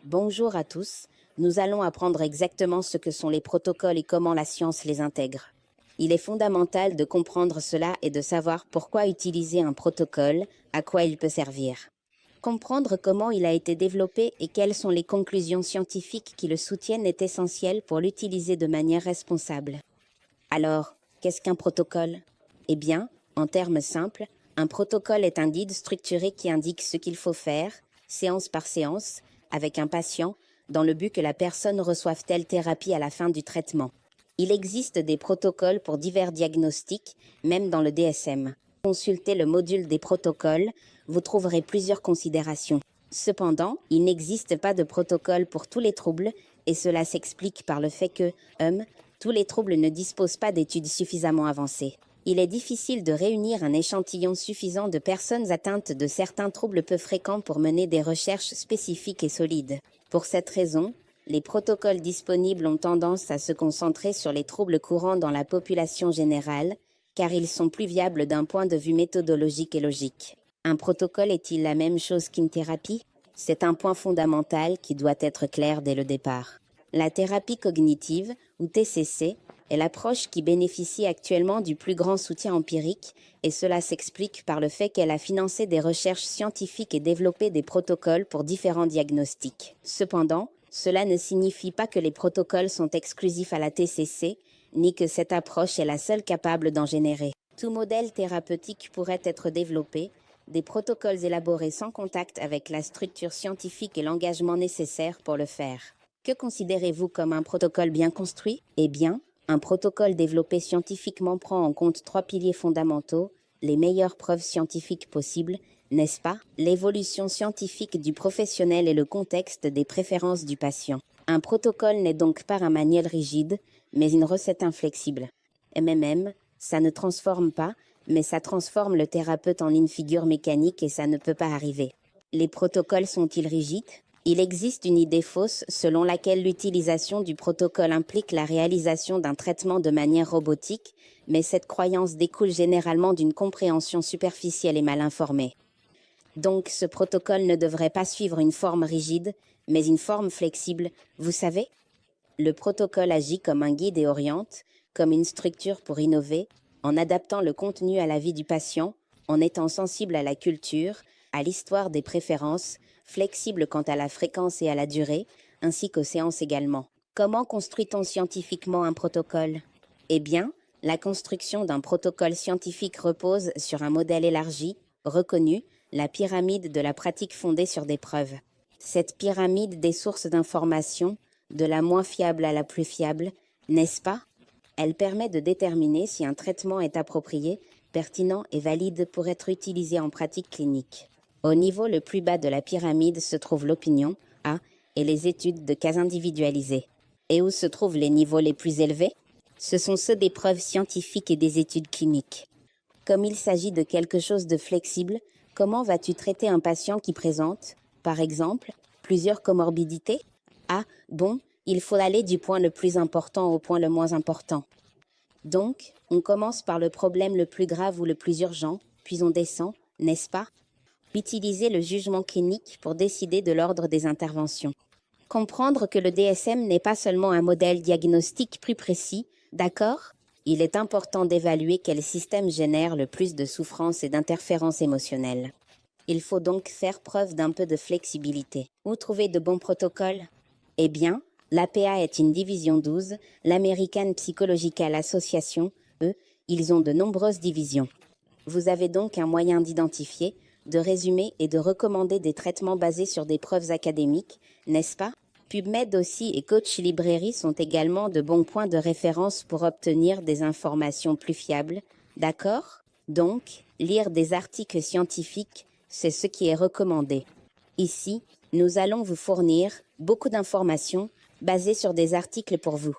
Bonjour à tous, nous allons apprendre exactement ce que sont les protocoles et comment la science les intègre. Il est fondamental de comprendre cela et de savoir pourquoi utiliser un protocole, à quoi il peut servir. Comprendre comment il a été développé et quelles sont les conclusions scientifiques qui le soutiennent est essentiel pour l'utiliser de manière responsable. Alors, qu'est-ce qu'un protocole? Eh bien, en termes simples, un protocole est un guide structuré qui indique ce qu'il faut faire, séance par séance, avec un patient, dans le but que la personne reçoive telle thérapie à la fin du traitement. Il existe des protocoles pour divers diagnostics, même dans le DSM. Consultez le module des protocoles, vous trouverez plusieurs considérations. Cependant, il n'existe pas de protocole pour tous les troubles, et cela s'explique par le fait que, tous les troubles ne disposent pas d'études suffisamment avancées. Il est difficile de réunir un échantillon suffisant de personnes atteintes de certains troubles peu fréquents pour mener des recherches spécifiques et solides. Pour cette raison, les protocoles disponibles ont tendance à se concentrer sur les troubles courants dans la population générale, car ils sont plus viables d'un point de vue méthodologique et logique. Un protocole est-il la même chose qu'une thérapie? C'est un point fondamental qui doit être clair dès le départ. La thérapie cognitive, ou TCC, est l'approche qui bénéficie actuellement du plus grand soutien empirique, et cela s'explique par le fait qu'elle a financé des recherches scientifiques et développé des protocoles pour différents diagnostics. Cependant, cela ne signifie pas que les protocoles sont exclusifs à la TCC, ni que cette approche est la seule capable d'en générer. Tout modèle thérapeutique pourrait être développé, des protocoles élaborés sans contact avec la structure scientifique et l'engagement nécessaire pour le faire. Que considérez-vous comme un protocole bien construit? Eh bien, un protocole développé scientifiquement prend en compte 3 piliers fondamentaux, les meilleures preuves scientifiques possibles, n'est-ce pas? L'évolution scientifique du professionnel et le contexte des préférences du patient. Un protocole n'est donc pas un manuel rigide, mais une recette inflexible. Ça ne transforme pas, mais ça transforme le thérapeute en une figure mécanique et ça ne peut pas arriver. Les protocoles sont-ils rigides? Il existe une idée fausse selon laquelle l'utilisation du protocole implique la réalisation d'un traitement de manière robotique, mais cette croyance découle généralement d'une compréhension superficielle et mal informée. Donc, ce protocole ne devrait pas suivre une forme rigide, mais une forme flexible, vous savez? Le protocole agit comme un guide et oriente, comme une structure pour innover, en adaptant le contenu à la vie du patient, en étant sensible à la culture, à l'histoire des préférences, flexible quant à la fréquence et à la durée, ainsi qu'aux séances également. Comment construit-on scientifiquement un protocole? Eh bien, la construction d'un protocole scientifique repose sur un modèle élargi, reconnu, la pyramide de la pratique fondée sur des preuves. Cette pyramide des sources d'information, de la moins fiable à la plus fiable, n'est-ce pas? Elle permet de déterminer si un traitement est approprié, pertinent et valide pour être utilisé en pratique clinique. Au niveau le plus bas de la pyramide se trouve l'opinion, et les études de cas individualisées. Et où se trouvent les niveaux les plus élevés? Ce sont ceux des preuves scientifiques et des études cliniques. Comme il s'agit de quelque chose de flexible, comment vas-tu traiter un patient qui présente, par exemple, plusieurs comorbidités? Il faut aller du point le plus important au point le moins important. Donc, on commence par le problème le plus grave ou le plus urgent, puis on descend, n'est-ce pas? Utiliser le jugement clinique pour décider de l'ordre des interventions. Comprendre que le DSM n'est pas seulement un modèle diagnostique plus précis, d'accord? Il est important d'évaluer quel système génère le plus de souffrance et d'interférences émotionnelles. Il faut donc faire preuve d'un peu de flexibilité. Où trouver de bons protocoles? Eh bien, l'APA est une division 12, l'American Psychological Association, ils ont de nombreuses divisions. Vous avez donc un moyen d'identifier, de résumer et de recommander des traitements basés sur des preuves académiques, n'est-ce pas? PubMed aussi et Coach Librairie sont également de bons points de référence pour obtenir des informations plus fiables, d'accord? Donc, lire des articles scientifiques, c'est ce qui est recommandé. Ici, nous allons vous fournir beaucoup d'informations basées sur des articles pour vous.